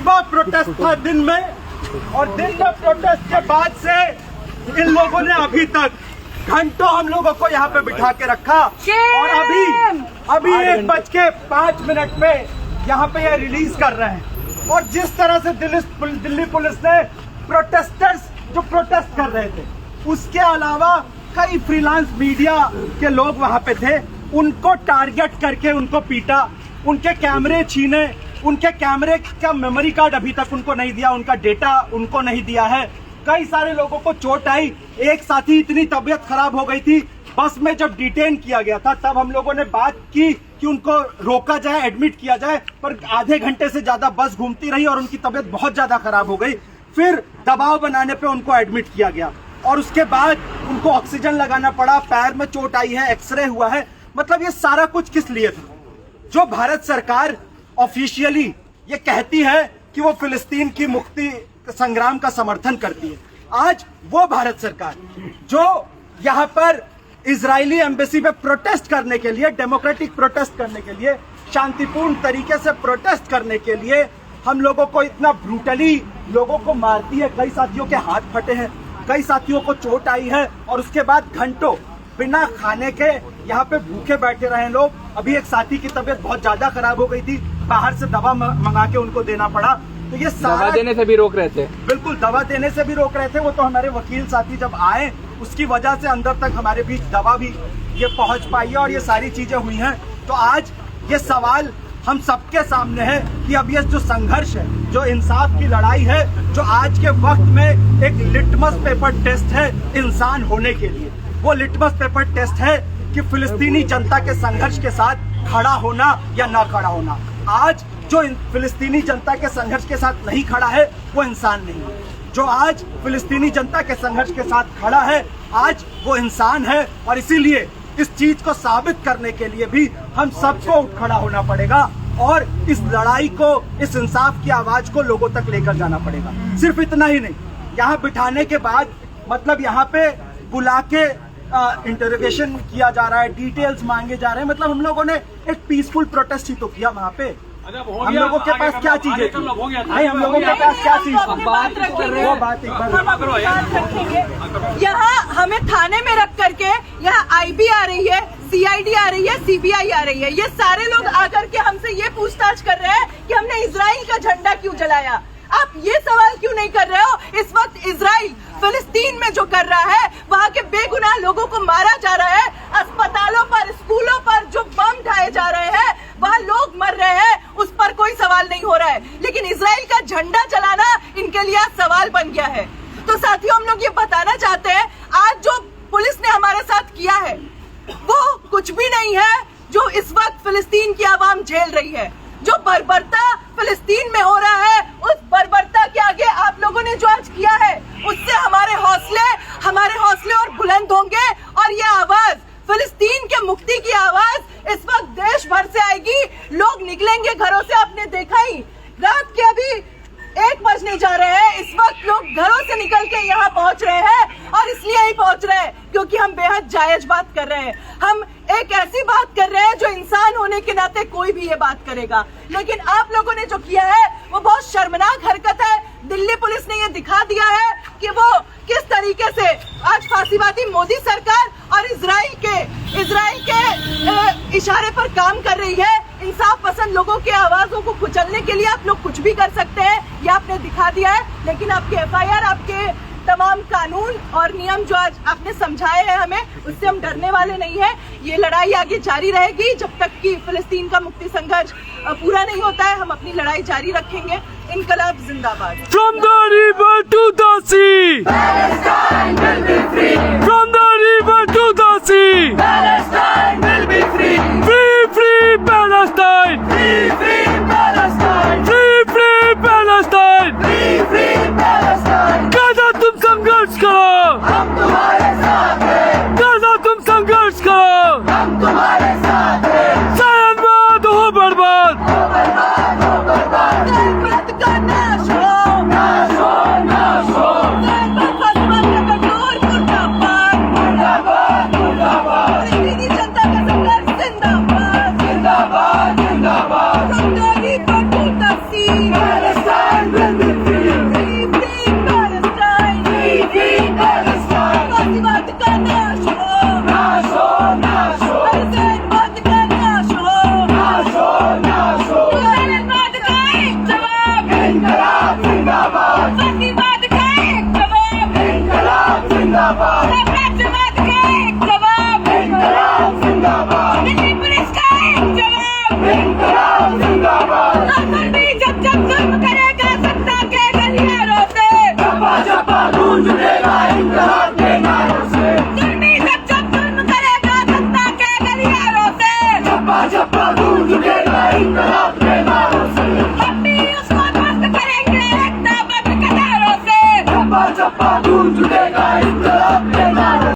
सुबह प्रोटेस्ट था दिन में, और दिन में प्रोटेस्ट के बाद से इन लोगों ने अभी तक घंटों हम लोगों को यहाँ पे बिठा के रखा, और अभी 1:05 पे यहाँ पे ये रिलीज कर रहे हैं। और जिस तरह से दिल्ली पुलिस ने प्रोटेस्टर्स जो प्रोटेस्ट कर रहे थे, उसके अलावा कई फ्रीलांस मीडिया के लोग वहाँ पे थे, उनको टारगेट करके उनको पीटा, उनके कैमरे छीने, उनके कैमरे का मेमोरी कार्ड अभी तक उनको नहीं दिया, उनका डेटा उनको नहीं दिया है। कई सारे लोगों को चोट आई। एक साथी इतनी तबीयत खराब हो गई थी, बस में जब डिटेन किया गया था तब हम लोगों ने बात की कि उनको रोका जाए, एडमिट किया जाए, पर आधे घंटे से ज्यादा बस घूमती रही और उनकी तबीयत बहुत ज्यादा खराब हो गई। फिर दबाव बनाने पे उनको एडमिट किया गया और उसके बाद उनको ऑक्सीजन लगाना पड़ा, पैर में चोट आई है, एक्सरे हुआ है। मतलब ये सारा कुछ किस लिए था? जो भारत सरकार ऑफिशियली ये कहती है कि वो फिलिस्तीन की मुक्ति संग्राम का समर्थन करती है, आज वो भारत सरकार जो यहाँ पर इजरायली एम्बेसी पे प्रोटेस्ट करने के लिए, डेमोक्रेटिक प्रोटेस्ट करने के लिए, शांतिपूर्ण तरीके से प्रोटेस्ट करने के लिए हम लोगों को इतना ब्रूटली लोगों को मारती है। कई साथियों के हाथ फटे हैं, कई साथियों को चोट आई है, और उसके बाद घंटों बिना खाने के यहाँ पे भूखे बैठे रहे लोग। अभी एक साथी की तबीयत बहुत ज्यादा खराब हो गई थी, बाहर से दवा मंगा के उनको देना पड़ा। तो ये दवा देने से भी रोक रहे थे? बिल्कुल, दवा देने से भी रोक रहे थे। वो तो हमारे वकील साथी जब आए उसकी वजह से अंदर तक हमारे बीच दवा भी ये पहुंच पाई है और ये सारी चीजें हुई हैं। तो आज ये सवाल हम सबके सामने है कि अब ये जो संघर्ष है, जो इंसाफ की लड़ाई है, जो आज के वक्त में एक लिटमस पेपर टेस्ट है इंसान होने के लिए, वो लिटमस पेपर टेस्ट है कि फिलिस्तीनी जनता के संघर्ष के साथ खड़ा होना या ना खड़ा होना। आज जो फिलिस्तीनी जनता के संघर्ष के साथ नहीं खड़ा है वो इंसान नहीं है। जो आज फिलिस्तीनी जनता के संघर्ष के साथ खड़ा है आज वो इंसान है। और इसीलिए इस चीज को साबित करने के लिए भी हम सबको उठ खड़ा होना पड़ेगा और इस लड़ाई को, इस इंसाफ की आवाज को लोगों तक लेकर जाना पड़ेगा। सिर्फ इतना ही नहीं, यहाँ बिठाने के बाद मतलब यहाँ पे बुला के इंटरोगेशन किया जा रहा है, डिटेल्स मांगे जा रहे हैं। मतलब हम लोगों ने एक पीसफुल प्रोटेस्ट ही तो किया वहाँ पे। हम लोगों के पास क्या चीजें थी? हम लोगों के पास क्या चीज? वो बात एक बार यहाँ हमें थाने में रख करके यहाँ आईबी आ रही है, सीआईडी आ रही है, सीबीआई आ रही है। ये सारे लोग आकर के हमसे ये पूछताछ कर रहे हैं कि हमने इजराइल का झंडा क्यों जलाया। आप ये सवाल क्यों नहीं कर रहे हो? इस वक्त इजराइल फिलिस्तीन में जो कर रहा है, वहाँ के बेगुनाह लोगों को मारा जा रहा है, अस्पतालों पर, स्कूलों पर जो बम ढाए जा रहे हैं, वहाँ लोग मर रहे हैं, उस पर कोई सवाल नहीं हो रहा है। लेकिन इजराइल का झंडा जलाना इनके लिए सवाल बन गया है। तो साथियों, हम लोग ये बताना चाहते हैं, आज जो पुलिस ने हमारे साथ किया है वो कुछ भी नहीं है जो इस वक्त फिलिस्तीन की आवाम झेल रही है। जो बर्बरता फिलिस्तीन में हो रहा है, उस बर्बरता के आगे आप लोगों ने जो आज किया है, उससे हमारे हौसले और बुलंद होंगे। और ये आवाज, फिलिस्तीन के मुक्ति की आवाज इस वक्त देश भर से आएगी। लोग निकलेंगे घरों से। आपने देखा ही, रात के अभी 1 बजने जा रहे हैं, इस वक्त लोग घरों से निकल के यहाँ पहुँच रहे हैं। और इसलिए ही पहुँच रहे हैं क्योंकि हम बेहद जायज बात कर रहे हैं। हम एक ऐसी बात कर रहे हैं जो इंसान होने के नाते कोई भी ये बात करेगा। लेकिन आप लोगों ने जो किया है वो बहुत शर्मनाक हरकत है। दिल्ली पुलिस ने ये दिखा दिया है कि वो किस तरीके से आज फांसीवादी मोदी सरकार और इजराइल के इशारे पर काम कर रही है। इंसाफ पसंद लोगों के आवाजों को कुचलने के लिए आप लोग कुछ भी कर सकते हैं, ये आपने दिखा दिया है। लेकिन आपके एफआईआर, आपके तमाम कानून और नियम जो आज आपने समझाए हैं हमें, उससे हम डरने वाले नहीं हैं। ये लड़ाई आगे जारी रहेगी जब तक कि फिलिस्तीन का मुक्ति संघर्ष पूरा नहीं होता है। हम अपनी लड़ाई जारी रखेंगे। इनकलाब जिंदाबाद। From the river to the sea, Palestine will be free. From the river to the sea, Palestine will be free.